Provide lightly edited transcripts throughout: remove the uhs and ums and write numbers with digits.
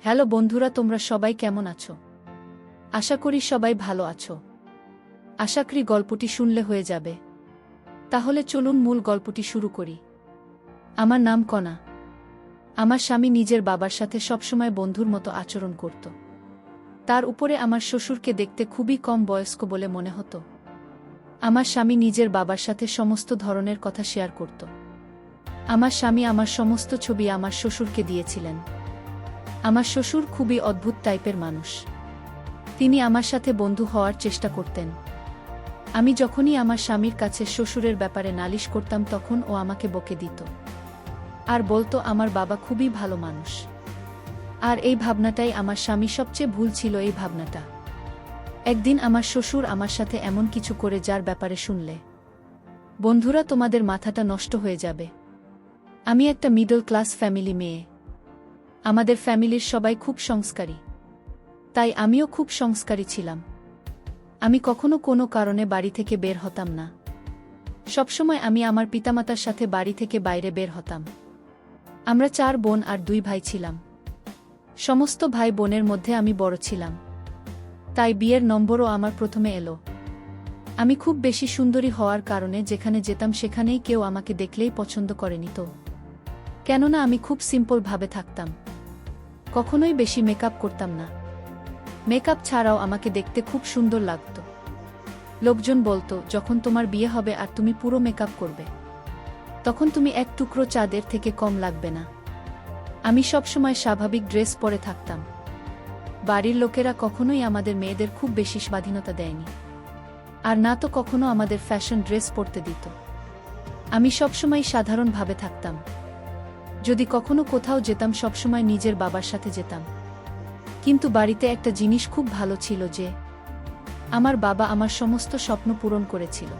Hello বন্ধুরা, তোমরা সবাই কেমন আছো? আশা করি সবাই ভালো আছো। আশা করি গল্পটি শুনলে হয়ে যাবে। তাহলে চলুন মূল গল্পটি শুরু করি। আমার নাম কণা। আমার স্বামী নিজের বাবার সাথে সবসময় বন্ধুর মতো আচরণ করত। তার উপরে আমার শ্বশুরকে দেখতে খুবই কম বয়স্ক বলে মনে হতো। আমার স্বামী নিজের বাবার সাথে সমস্ত ধরনের কথা শেয়ার করত। আমার স্বামী আমার সমস্ত ছবি আমার শ্বশুরকে দিয়েছিলেন। আমার শ্বশুর খুবই অদ্ভুত টাইপের মানুষ। তিনি আমার সাথে বন্ধু হওয়ার চেষ্টা করতেন। আমি যখনই আমার স্বামীর কাছে শ্বশুরের ব্যাপারে নালিশ করতাম তখন ও আমাকে বকে দিত আর বলতো আমার বাবা খুবই ভালো মানুষ। আর এই ভাবনাটাই আমার স্বামী সবচেয়ে ভুল ছিল। এই ভাবনাটা একদিন আমার শ্বশুর আমার সাথে এমন কিছু করে যার ব্যাপারে শুনলে বন্ধুরা তোমাদের মাথাটা নষ্ট হয়ে যাবে। আমি একটা মিডল ক্লাস ফ্যামিলি মেয়ে। আমাদের ফ্যামিলির সবাই খুব সংস্কারী, তাই আমিও খুব সংস্কারী ছিলাম। আমি কখনো কোনো কারণে বাড়ি থেকে বের হতাম না। সবসময় আমি আমার পিতামাতার সাথে বাড়ি থেকে বাইরে বের হতাম। আমরা 4 বোন আর 2 ভাই ছিলাম। সমস্ত ভাই বোনের মধ্যে আমি বড় ছিলাম, তাই বিয়ের নম্বরও আমার প্রথমে এলো। আমি খুব বেশি সুন্দরী হওয়ার কারণে যেখানে যেতাম সেখানেই কেউ আমাকে দেখলেই পছন্দ করেনি তো। কেননা আমি খুব সিম্পল ভাবে থাকতাম, কখনোই বেশি মেকআপ করতাম না। মেকআপ ছাড়াও আমাকে দেখতে খুব সুন্দর লাগতো। লোকজন বলতো, যখন তোমার বিয়ে হবে আর তুমি পুরো মেকআপ করবে, তখন তুমি এক টুকরো চাঁদের থেকে কম লাগবে না। আমি সবসময় স্বাভাবিক ড্রেস পরে থাকতাম। বাড়ির লোকেরা কখনোই আমাদের মেয়েদের খুব বেশি স্বাধীনতা দেয়নি, আর না তো কখনো আমাদের ফ্যাশন ড্রেস পরতে দিত। আমি সবসময় সাধারণভাবে থাকতাম। যদি কখনো কোথাও যেতাম সবসময় নিজের বাবার সাথে যেতাম। কিন্তু বাড়িতে একটা জিনিস খুব ভালো ছিল যে আমার বাবা আমার সমস্ত স্বপ্ন পূরণ করেছিল।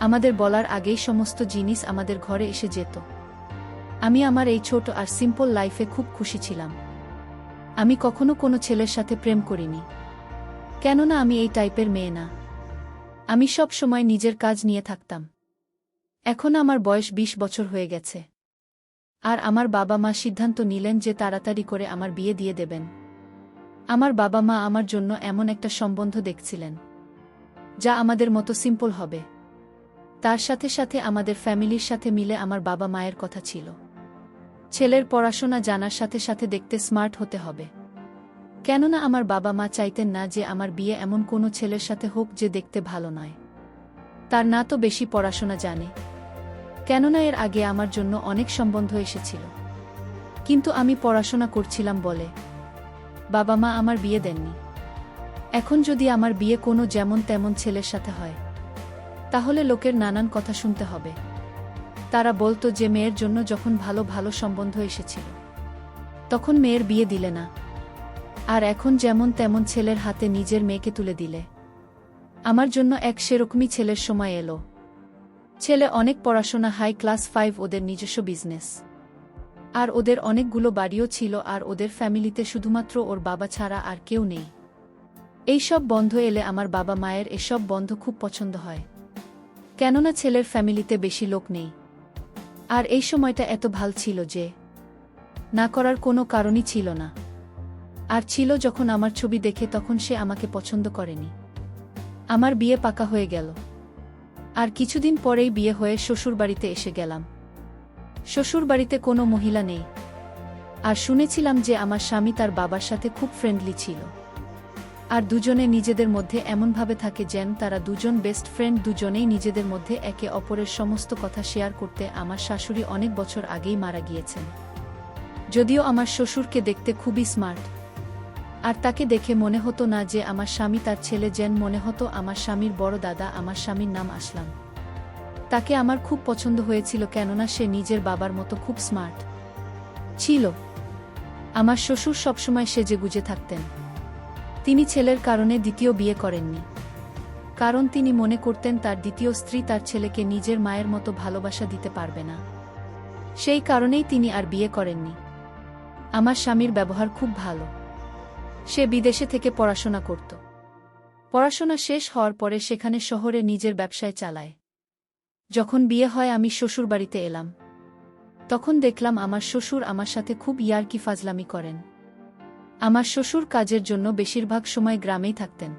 আমাদের বলার আগেই সমস্ত জিনিস আমাদের ঘরে এসে যেত। আমি আমার এই ছোট আর সিম্পল লাইফে খুব খুশি ছিলাম। আমি কখনো কোনো ছেলের সাথে প্রেম করিনি, কেননা আমি এই টাইপের মেয়ে না। আমি সব সময় নিজের কাজ নিয়ে থাকতাম। এখন আমার বয়স 20 বছর হয়ে গেছে, আর আমার বাবা মা সিদ্ধান্ত নিলেন যে তাড়াতাড়ি করে আমার বিয়ে দিয়ে দেবেন। আমার বাবা মা আমার জন্য এমন একটা সম্বন্ধ দেখছিলেন যা আমাদের মতো সিম্পল হবে। তার সাথে সাথে আমাদের ফ্যামিলির সাথে মিলে আমার বাবা মায়ের কথা ছিল, ছেলের পড়াশোনা জানার সাথে সাথে দেখতে স্মার্ট হতে হবে। কেননা আমার বাবা মা চাইতেন না যে আমার বিয়ে এমন কোনো ছেলের সাথে হোক যে দেখতে ভালো নয়, তার না তো বেশি পড়াশোনা জানে। কেননা এর আগে আমার জন্য অনেক সম্বন্ধ এসেছিল, কিন্তু আমি পড়াশোনা করছিলাম বলে বাবা মা আমার বিয়ে দেননি। এখন যদি আমার বিয়ে কোনো যেমন তেমন ছেলের সাথে হয়, তাহলে লোকের নানান কথা শুনতে হবে। তারা বলতো যে মেয়ের জন্য যখন ভালো ভালো সম্বন্ধ এসেছিল তখন মেয়ের বিয়ে দিলে না, আর এখন যেমন তেমন ছেলের হাতে নিজের মেয়েকে তুলে দিলে। আমার জন্য এক সেরকমই ছেলের সময় এলো। ছেলে অনেক পড়াশোনা, হাই ক্লাস 5, ওদের নিজস্ব বিজনেস, আর ওদের অনেকগুলো বাড়িও ছিল, আর ওদের ফ্যামিলিতে শুধুমাত্র ওর বাবা ছাড়া আর কেউ নেই। এইসব বন্ধ এলে আমার বাবা মায়ের এসব বন্ধ খুব পছন্দ হয়, কেননা ছেলের ফ্যামিলিতে বেশি লোক নেই। আর এই সময়টা এত ভাল ছিল যে না করার কোনো কারণই ছিল না। আর ছিল যখন আমার ছবি দেখে তখন সে আমাকে পছন্দ করেনি। আমার বিয়ে পাকা হয়ে গেল, আর কিছুদিন পরেই বিয়ে হয়ে শ্বশুরবাড়িতে এসে গেলাম। শ্বশুরবাড়িতে কোনো মহিলা নেই, আর শুনেছিলাম যে আমার স্বামী তার বাবার সাথে খুব ফ্রেন্ডলি ছিল, আর দুজনে নিজেদের মধ্যে এমনভাবে থাকে যেন তারা দুজন বেস্ট ফ্রেন্ড। দুজনেই নিজেদের মধ্যে একে অপরের সমস্ত কথা শেয়ার করতে। আমার শাশুড়ি অনেক বছর আগেই মারা গিয়েছেন, যদিও আমার শ্বশুরকে দেখতে খুবই স্মার্ট, আর তাকে দেখে মনে হতো না যে আমার স্বামী তার ছেলে, যেন মনে হতো আমার স্বামীর বড় দাদা। আমার স্বামীর নাম আসলাম। তাকে আমার খুব পছন্দ হয়েছিল, কেননা সে নিজের বাবার মতো খুব স্মার্ট ছিল। আমার শ্বশুর সবসময় সেজেগুজে থাকতেন। তিনি ছেলের কারণে দ্বিতীয় বিয়ে করেননি, কারণ তিনি মনে করতেন তার দ্বিতীয় স্ত্রী তার ছেলেকে নিজের মায়ের মতো ভালোবাসা দিতে পারবে না। সেই কারণেই তিনি আর বিয়ে করেননি। আমার স্বামীর ব্যবহার খুব ভালো। সে বিদেশে থেকে পড়াশোনা করত। পড়াশোনা শেষ হওয়ার পরে সেখানে শহরে নিজের ব্যবসায় চালায়। যখন বিয়ে হয় আমি শ্বশুরবাড়িতে এলাম, তখন দেখলাম আমার শ্বশুর আমার সাথে খুব ইয়ার্কি ফাজলামি করেন। আমার শ্বশুর কাজের জন্য বেশিরভাগ সময় গ্রামেই থাকতেন।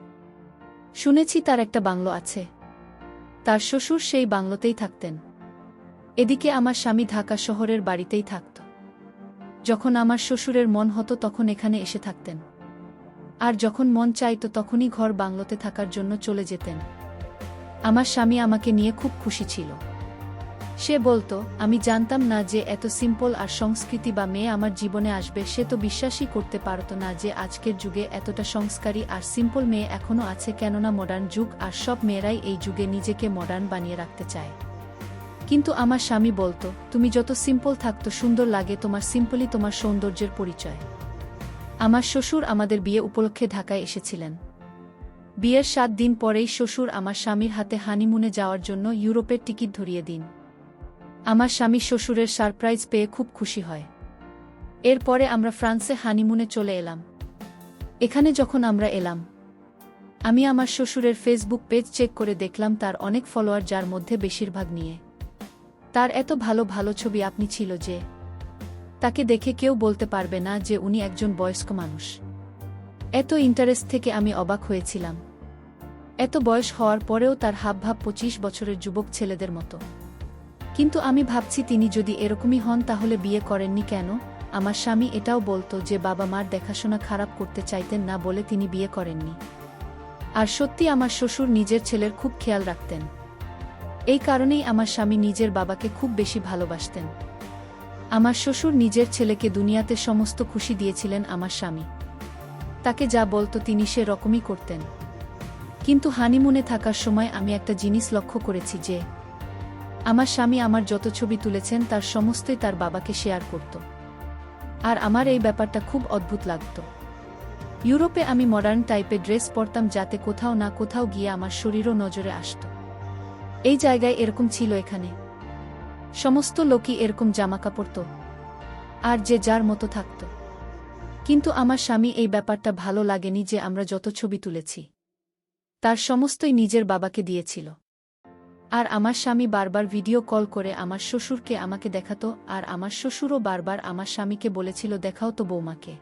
শুনেছি তার একটা বাংলো আছে। তার শ্বশুর সেই বাংলোতেই থাকতেন। এদিকে আমার স্বামী ঢাকা শহরের বাড়িতেই থাকত। যখন আমার শ্বশুরের মন হতো তখন এখানে এসে থাকতেন, আর যখন মন চাইতো তখনই ঘর বাংলোতে থাকার জন্য চলে যেতেন। আমার স্বামী আমাকে নিয়ে খুব খুশি ছিল। সে বলতো, আমি জানতাম না যে এত সিম্পল আর সংস্কৃতি বা মেয়ে আমার জীবনে আসবে। সে তো বিশ্বাসই করতে পারত না যে আজকের যুগে এতটা সংস্কারী আর সিম্পল মেয়ে এখনও আছে, কেননা মডার্ন যুগ আর সব মেয়েরাই এই যুগে নিজেকে মডার্ন বানিয়ে রাখতে চায়। কিন্তু আমার স্বামী বলতো, তুমি যত সিম্পল থাকতো সুন্দর লাগে, তোমার সিম্পলই তোমার সৌন্দর্যের পরিচয়। আমার শ্বশুর আমাদের বিয়ে উপলক্ষে ঢাকায় এসেছিলেন। বিয়ের 7 দিন পরেই শ্বশুর আমার স্বামীর হাতে হানিমুনে যাওয়ার জন্য ইউরোপের টিকিট ধরিয়ে দিন। আমার স্বামী শ্বশুরের সারপ্রাইজ পেয়ে খুব খুশি হয়। এরপরে আমরা ফ্রান্সে হানিমুনে চলে এলাম। এখানে যখন আমরা এলাম, আমি আমার শ্বশুরের ফেসবুক পেজ চেক করে দেখলাম তার অনেক ফলোয়ার, যার মধ্যে বেশিরভাগ নিয়ে তার এত ভালো ভালো ছবি আপনি ছিল যে তাকে দেখে কেউ বলতে পারবে না যে উনি একজন বয়স্ক মানুষ। এত ইন্টারেস্ট থেকে আমি অবাক হয়েছিলাম। এত বয়স হওয়ার পরেও তার হাবভাব 25 বছরের যুবক ছেলেদের মতো। কিন্তু আমি ভাবছি, তিনি যদি এরকমই হন তাহলে বিয়ে করেননি কেন? আমার স্বামী এটাও বলতো যে বাবা মার দেখাশোনা খারাপ করতে চাইতেন না বলে তিনি বিয়ে করেননি। আর সত্যি আমার শ্বশুর নিজের ছেলের খুব খেয়াল রাখতেন। এই কারণেই আমার স্বামী নিজের বাবাকে খুব বেশি ভালোবাসতেন। আমার শ্বশুর নিজের ছেলেকে দুনিয়াতে সমস্ত খুশি দিয়েছিলেন। আমার স্বামী তাকে যা বলতো তিনি সে রকমই করতেন। কিন্তু হানিমুনে থাকার সময় আমি একটা জিনিস লক্ষ্য করেছি যে আমার স্বামী আমার যত ছবি তুলেছেন তার সমস্তই তার বাবাকে শেয়ার করত। আর আমার এই ব্যাপারটা খুব অদ্ভুত লাগত। ইউরোপে আমি মডার্ন টাইপের ড্রেস পরতাম যাতে কোথাও না কোথাও গিয়ে আমার শরীরও নজরে আসত। এই জায়গায় এরকম ছিল, এখানে সমস্ত লোকই এরকম জামাকাপড় পরত আর যে যার মতো থাকত। কিন্তু আমার স্বামী এই ব্যাপারটা ভালো লাগেনি যে আমরা যত ছবি তুলেছি তার সমস্তই নিজের বাবাকে দিয়েছিল। আর আমার স্বামী বারবার ভিডিও কল করে আমার শ্বশুরকে আমাকে দেখাতো, আর আমার শ্বশুরও বারবার আমার স্বামীকে বলেছিল, দেখাও তো বৌমাকে,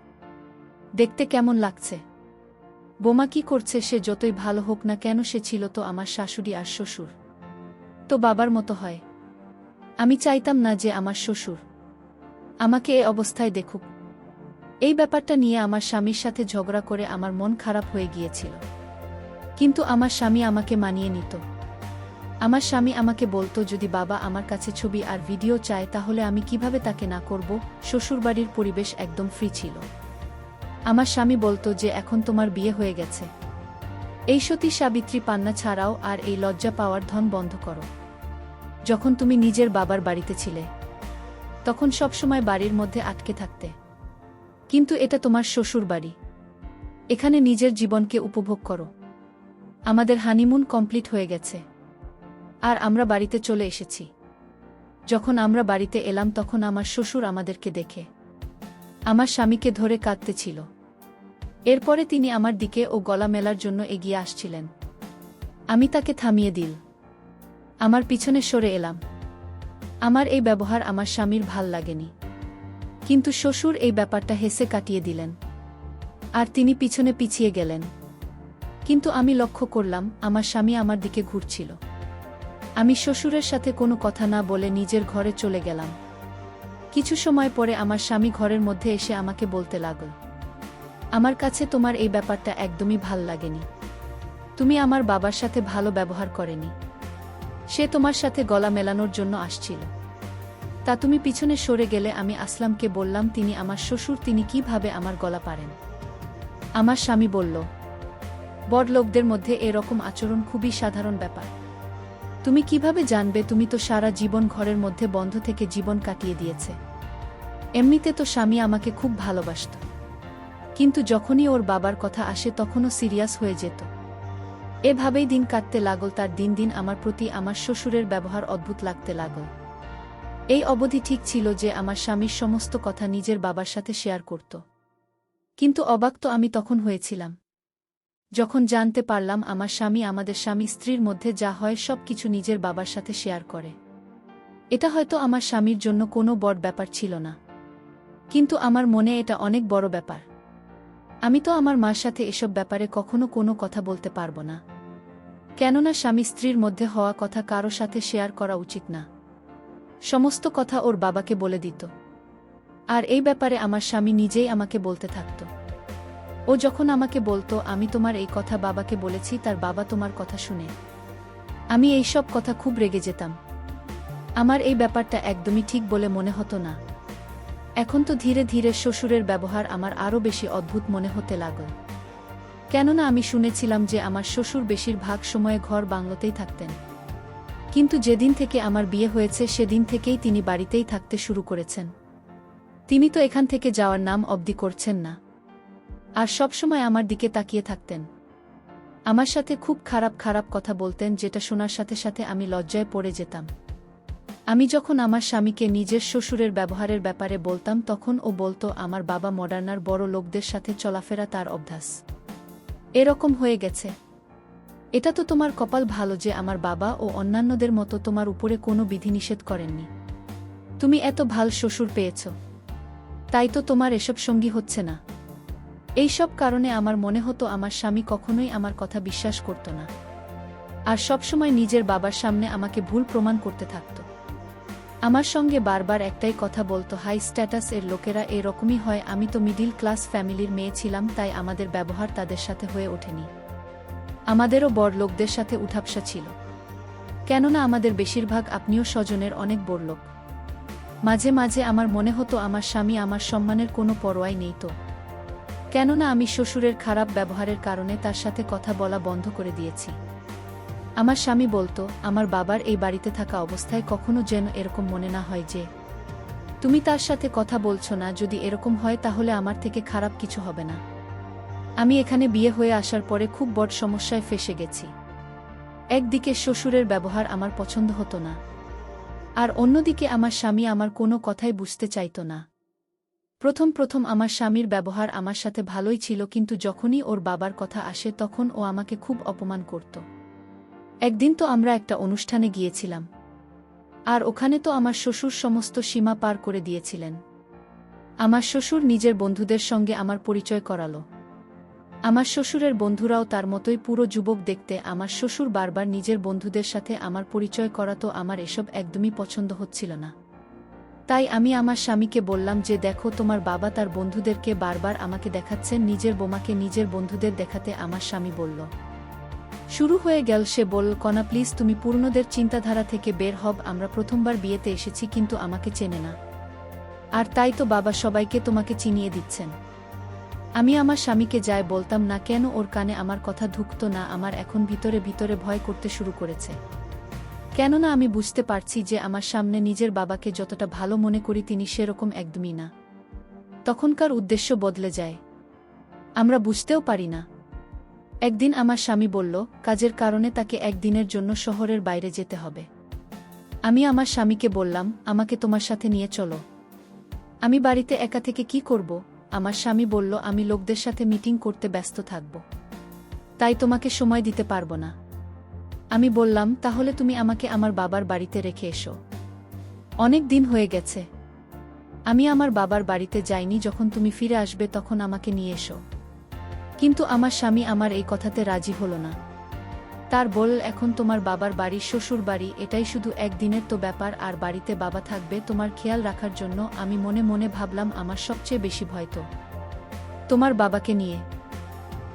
দেখতে কেমন লাগছে। বৌমা কি করছে? সে যতই ভালো হোক না কেন, সে ছিল তো আমার শাশুড়ি, আর শ্বশুর তো বাবার মতো হয়। আমি চাইতাম না যে আমার শ্বশুর আমাকে এই অবস্থায় দেখুক। এই ব্যাপারটা নিয়ে আমার স্বামীর সাথে ঝগড়া করে আমার মন খারাপ হয়ে গিয়েছিল। কিন্তু আমার স্বামী আমাকে মানিয়ে নিত। আমার স্বামী আমাকে বলতো, যদি বাবা আমার কাছে ছবি আর ভিডিও চায় তাহলে আমি কিভাবে তাকে না করব। শ্বশুরবাড়ির পরিবেশ একদম ফ্রি ছিল। আমার স্বামী বলতো যে এখন তোমার বিয়ে হয়ে গেছে, এই সতী সাবিত্রী পান্না ছাড়াও আর এই লজ্জা পাওয়ার ধন বন্ধ করো। যখন তুমি নিজের বাবার বাড়িতে ছিলে তখন সবসময় বাড়ির মধ্যে আটকে থাকতে, কিন্তু এটা তোমার শ্বশুর বাড়ি, এখানে নিজের জীবনকে উপভোগ করো। আমাদের হানিমুন কমপ্লিট হয়ে গেছে আর আমরা বাড়িতে চলে এসেছি। যখন আমরা বাড়িতে এলাম তখন আমার শ্বশুর আমাদেরকে দেখে আমার স্বামীকে ধরে কাঁদতেছিল। এরপরে তিনি আমার দিকে ও গলা মেলার জন্য এগিয়ে আসছিলেন। আমি তাকে থামিয়ে দিল, আমার পিছনে সরে এলাম। আমার এই ব্যবহার আমার স্বামীর ভাল লাগেনি, কিন্তু শ্বশুর এই ব্যাপারটা হেসে কাটিয়ে দিলেন আর তিনি পিছনে পিছিয়ে গেলেন। কিন্তু আমি লক্ষ্য করলাম আমার স্বামী আমার দিকে ঘুরছিল। আমি শ্বশুরের সাথে কোনো কথা না বলে নিজের ঘরে চলে গেলাম। কিছু সময় পরে আমার স্বামী ঘরের মধ্যে এসে আমাকে বলতে লাগল, আমার কাছে তোমার এই ব্যাপারটা একদমই ভাল লাগেনি। তুমি আমার বাবার সাথে ভালো ব্যবহার করেনি। সে তোমার সাথে গলা মেলানোর জন্য আসছিল, তা তুমি পিছনে সরে গেলে। আমি আসলামকে বললাম, তিনি আমার শ্বশুর, তিনি কিভাবে আমার গলা পারেন? আমার স্বামী বলল, বড়লোকদের মধ্যে এরকম আচরণ খুবই সাধারণ ব্যাপার। তুমি কিভাবে জানবে? তুমি তো সারা জীবন ঘরের মধ্যে বন্ধ থেকে জীবন কাটিয়ে দিয়েছে। এমনিতে তো স্বামী আমাকে খুব ভালোবাসত, কিন্তু যখনই ওর বাবার কথা আসে তখনও সিরিয়াস হয়ে যেত। এভাবেই দিন কাটতে লাগল। তার দিন দিন আমার প্রতি আমার শ্বশুরের ব্যবহার অদ্ভুত লাগতে লাগল। এই অবধি ঠিক ছিল যে আমার স্বামীর সমস্ত কথা নিজের বাবার সাথে শেয়ার করত, কিন্তু অবাক তো আমি তখন হয়েছিলাম যখন জানতে পারলাম আমার স্বামী আমাদের স্বামী স্ত্রীর মধ্যে যা হয় সব কিছু নিজের বাবার সাথে শেয়ার করে। এটা হয়তো আমার স্বামীর জন্য কোনো বড় ব্যাপার ছিল না, কিন্তু আমার মনে এটা অনেক বড় ব্যাপার। আমি তো আমার মার সাথে এসব ব্যাপারে কখনো কোনো কথা বলতে পারবো না। কেননা স্বামী স্ত্রীর মধ্যে হওয়া কথা কারো সাথে শেয়ার করা উচিত না। সমস্ত কথা ওর বাবাকে বলে দিত। আর এই ব্যাপারে আমার স্বামী নিজেই আমাকে বলতে থাকত। ও যখন আমাকে বলতো, আমি তোমার এই কথা বাবাকে বলেছি, তার বাবা তোমার কথা শুনে। আমি এই সব কথা খুব রেগে যেতাম। আমার এই ব্যাপারটা একদমই ঠিক বলে মনে হতো না। এখন তো ধীরে ধীরে শ্বশুরের ব্যবহার আমার আরও বেশি অদ্ভুত মনে হতে লাগল। কেননা আমি শুনেছিলাম যে আমার শ্বশুর বেশিরভাগ সময়ে ঘর বাংলোতেই থাকতেন। কিন্তু যেদিন থেকে আমার বিয়ে হয়েছে সেদিন থেকেই তিনি বাড়িতেই থাকতে শুরু করেছেন। তিনি তো এখান থেকে যাওয়ার নাম অবধি করছেন না। আর সবসময় আমার দিকে তাকিয়ে থাকতেন। আমার সাথে খুব খারাপ খারাপ কথা বলতেন, যেটা শোনার সাথে সাথে আমি লজ্জায় পড়ে যেতাম। আমি যখন আমার স্বামীকে নিজের শ্বশুরের ব্যবহারের ব্যাপারে বলতাম, তখন ও বলতো, আমার বাবা মডার্নার বড় লোকদের সাথে চলাফেরা তার অভ্যাস, এরকম হয়ে গেছে। এটা তো তোমার কপাল ভালো যে আমার বাবা ও অন্যান্যদের মতো তোমার উপরে কোনো বিধিনিষেধ করেননি। তুমি এত ভাল শ্বশুর পেয়েছ, তাই তো তোমার এসব সঙ্গী হচ্ছে না। এই সব কারণে আমার মনে হতো আমার স্বামী কখনোই আমার কথা বিশ্বাস করত না, আর সবসময় নিজের বাবার সামনে আমাকে ভুল প্রমাণ করতে থাকত। আমার সঙ্গে বারবার একটাই কথা বলতো, হাই স্ট্যাটাস এর লোকেরা এরকমই হয়, আমি তো মিডিল ক্লাস ফ্যামিলির মেয়ে ছিলাম, তাই আমাদের ব্যবহার তাদের সাথে হয়ে ওঠেনি। আমাদেরও বড় লোকদের সাথে উঠাপসা ছিল, কেননা আমাদের বেশিরভাগ আত্মীয় স্বজনের অনেক বড়লোক। মাঝে মাঝে আমার মনে হতো আমার স্বামী আমার সম্মানের কোনো পরোয়াই নেই তো, কেননা আমি শ্বশুরের খারাপ ব্যবহারের কারণে তার সাথে কথা বলা বন্ধ করে দিয়েছি। আমার স্বামী বলতো, আমার বাবার এই বাড়িতে থাকা অবস্থায় কখনো যেন এরকম মনে না হয় যে তুমি তার সাথে কথা বলছো না। যদি এরকম হয় তাহলে আমার থেকে খারাপ কিছু হবে না। আমি এখানে বিয়ে হয়ে আসার পরে খুব বড় সমস্যায় ফেঁসে গেছি। একদিকে শ্বশুরের ব্যবহার আমার পছন্দ হতো না, আর অন্যদিকে আমার স্বামী আমার কোনো কথাই বুঝতে চাইতো না। প্রথম প্রথম আমার স্বামীর ব্যবহার আমার সাথে ভালোই ছিল, কিন্তু যখনই ওর বাবার কথা আসে তখন ও আমাকে খুব অপমান করত। একদিন তো আমরা একটা অনুষ্ঠানে গিয়েছিলাম, আর ওখানে তো আমার শ্বশুর সমস্ত সীমা পার করে দিয়েছিলেন। আমার শ্বশুর নিজের বন্ধুদের সঙ্গে আমার পরিচয় করালো। আমার শ্বশুরের বন্ধুরাও তার মতোই পুরো যুবক দেখতে। আমার শ্বশুর বারবার নিজের বন্ধুদের সাথে আমার পরিচয় করাতো। আমার এসব একদমই পছন্দ হচ্ছিল না। তাই আমি আমার স্বামীকে বললাম যে, দেখো, তোমার বাবা তার বন্ধুদেরকে বারবার আমাকে দেখাচ্ছেন, নিজের বোমাকে নিজের বন্ধুদের দেখাতে। আমার স্বামী বলল, শুরু হয়ে গেল। সে বলল, কনা প্লিজ, তুমি পুরনোদের চিন্তাধারা থেকে বের হব। আমরা প্রথমবার বিয়েতে এসেছি, কিন্তু আমাকে চেনে না, আর তাই তো বাবা সবাইকে তোমাকে চিনিয়ে দিচ্ছেন। আমি আমার স্বামীকে যাই বলতাম না কেন, ওর কানে আমার কথা ঢুকতো না। আমার এখন ভিতরে ভিতরে ভয় করতে শুরু করেছে, কেননা আমি বুঝতে পারছি যে আমার সামনে নিজের বাবাকে যতটা ভালো মনে করি তিনি সেরকম একদমই না। তখনকার উদ্দেশ্য বদলে যায়, আমরা বুঝতেও পারি না। একদিন আমার স্বামী বলল, কাজের কারণে তাকে একদিনের জন্য শহরের বাইরে যেতে হবে। আমি আমার স্বামীকে বললাম, আমাকে তোমার সাথে নিয়ে চলো। আমি বাড়িতে একা থেকে কি করব? আমার স্বামী বলল, আমি লোকদের সাথে মিটিং করতে ব্যস্ত থাকব, তাই তোমাকে সময় দিতে পারবো না। আমি বললাম, তাহলে তুমি আমাকে আমার বাবার বাড়িতে রেখে এসো। অনেক দিন হয়ে গেছে, আমি আমার বাবার বাড়িতে যাইনি। যখন তুমি ফিরে আসবে তখন আমাকে নিয়ে এসো। কিন্তু আমার স্বামী আমার এই কথাতে রাজি হলো না। তার বল, এখন তোমার বাবার বাড়ি শ্বশুর বাড়ি, এটাই শুধু একদিনের তো ব্যাপার, আর বাড়িতে বাবা থাকবে তোমার খেয়াল রাখার জন্য। আমি মনে মনে ভাবলাম, আমার সবচেয়ে বেশি ভয় তো তোমার বাবাকে নিয়ে,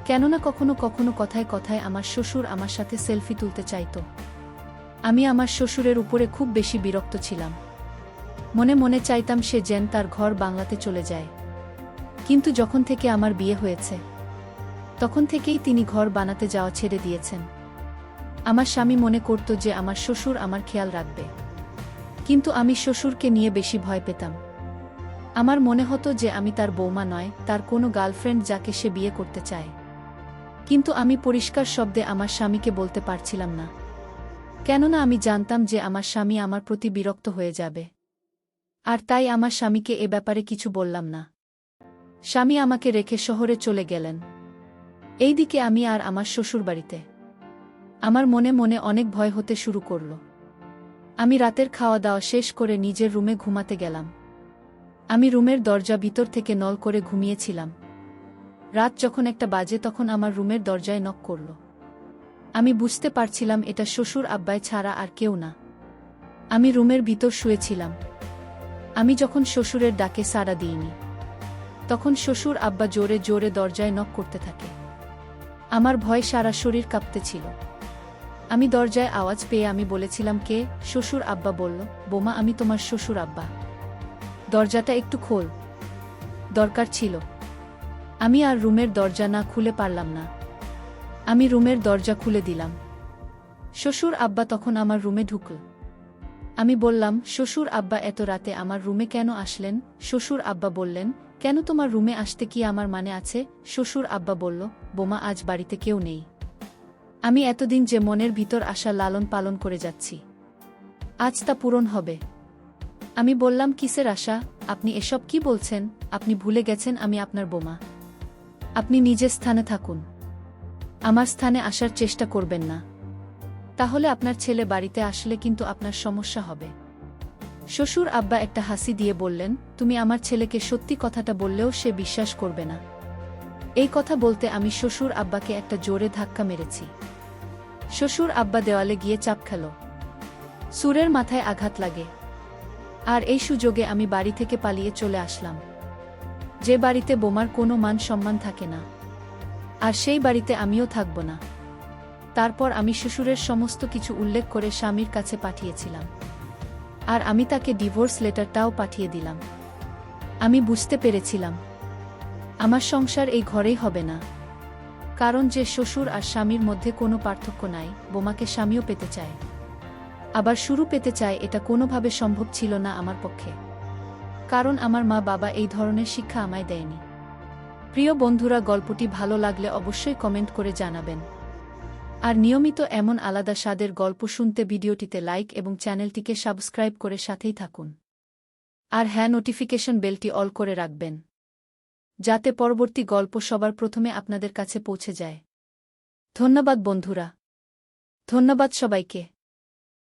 কেননা কখনো কখনো কথায় কথায় আমার শ্বশুর আমার সাথে সেলফি তুলতে চাইতো। আমি আমার শ্বশুরের উপরে খুব বেশি বিরক্ত ছিলাম। মনে মনে চাইতাম সে যেন তার ঘর বাংলাতে চলে যায়। কিন্তু যখন থেকে আমার বিয়ে হয়েছে তখন থেকেই তিনি ঘর বানাতে যাওয়া ছেড়ে দিয়েছেন। আমার স্বামী মনে করত যে আমার শ্বশুর আমার খেয়াল রাখবে, কিন্তু আমি শ্বশুরকে নিয়ে বেশি ভয় পেতাম। আমার মনে হতো যে আমি তার বৌমা নয়, তার কোনো গার্লফ্রেন্ড যাকে সে বিয়ে করতে চায়। কিন্তু আমি পরিষ্কার শব্দে আমার স্বামীকে বলতে পারছিলাম না, কেননা আমি জানতাম যে আমার স্বামী আমার প্রতি বিরক্ত হয়ে যাবে। আর তাই আমার স্বামীকে এ ব্যাপারে কিছু বললাম না। স্বামী আমাকে রেখে শহরে চলে গেলেন। এইদিকে আমি আর আমার শ্বশুরবাড়িতে। আমার মনে মনে অনেক ভয় হতে শুরু করল। আমি রাতের খাওয়া দাওয়া শেষ করে নিজের রুমে ঘুমাতে গেলাম। আমি রুমের দরজা ভিতর থেকে নল করে ঘুমিয়েছিলাম। রাত যখন একটা বাজে তখন আমার রুমের দরজায় নক করল। আমি বুঝতে পারছিলাম এটা শ্বশুর আব্বাই ছাড়া আর কেউ না। আমি রুমের ভিতর শুয়েছিলাম। আমি যখন শ্বশুরের ডাকে সাড়া দিইনি, তখন শ্বশুর আব্বা জোরে জোরে দরজায় নক করতে থাকে। আমার ভয় সারা শরীর কাঁপতেছিল। আমি দরজায় আওয়াজ পেয়ে আমি বলেছিলাম, কে? শ্বশুর আব্বা বলল, বোমা, আমি তোমার শ্বশুর আব্বা। দরজাটা একটু খোল। দরকার ছিল। আমি আর রুমের দরজা না খুলে পারলাম না। আমি রুমের দরজা খুলে দিলাম। শ্বশুর আব্বা তখন আমার রুমে ঢুকল। আমি বললাম, শ্বশুর আব্বা, এত রাতে আমার রুমে কেন আসলেন? শ্বশুর আব্বা বললেন, কেন, তোমার রুমে আসতে কি আমার মানে আছে? শ্বশুর আব্বা বলল, বোমা, আজ বাড়িতে কেউ নেই। আমি এতদিন যে মনের ভিতর আশা লালন পালন করে যাচ্ছি, আজ তা পূরণ হবে। আমি বললাম, কিসের আশা? আপনি এসব কি বলছেন? আপনি ভুলে গেছেন আমি আপনার বোমা। আপনি নিজের স্থানে থাকুন। আমার স্থানে আসার চেষ্টা করবেন না। তাহলে আপনার ছেলে বাড়িতে আসলে কিন্তু আপনার সমস্যা হবে। শ্বশুর আব্বা একটা হাসি দিয়ে বললেন, তুমি আমার ছেলেকে সত্যি কথাটা বললেও সে বিশ্বাস করবে না। এই কথা বলতে আমি শ্বশুর আব্বাকে একটা জোরে ধাক্কা মেরেছি। শ্বশুর আব্বা দেওয়ালে গিয়ে চাপ খেল। সুরের মাথায় আঘাত লাগে। আর এই সুযোগে আমি বাড়ি থেকে পালিয়ে চলে আসলাম। যে বাড়িতে বোমার কোনো মান সম্মান থাকে না, আর সেই বাড়িতে আমিও থাকব না। তারপর আমি শ্বশুরের সমস্ত কিছু উল্লেখ করে স্বামীর কাছে পাঠিয়েছিলাম। আর আমি তাকে ডিভোর্স লেটারটাও পাঠিয়ে দিলাম। আমি বুঝতে পেরেছিলাম আমার সংসার এই ঘরেই হবে না। কারণ যে শ্বশুর আর স্বামীর মধ্যে কোনো পার্থক্য নাই, বোমাকে স্বামীও পেতে চায়, আবার শুরু পেতে চায়, এটা কোনোভাবে সম্ভব ছিল না আমার পক্ষে। কারণ আমার মা বাবা এই ধরনের শিক্ষা আমায় দেয়নি। প্রিয় বন্ধুরা, গল্পটি ভালো লাগলে অবশ্যই কমেন্ট করে জানাবেন। আর নিয়মিত এমন আলাদা স্বাদের গল্প শুনতে ভিডিওটিতে লাইক এবং চ্যানেলটিকে সাবস্ক্রাইব করে সাথেই থাকুন। আর হ্যাঁ, নোটিফিকেশন বেলটি অল করে রাখবেন, যাতে পরবর্তী গল্প সবার প্রথমে আপনাদের কাছে পৌঁছে যায়। ধন্যবাদ বন্ধুরা। ধন্যবাদ সবাইকে।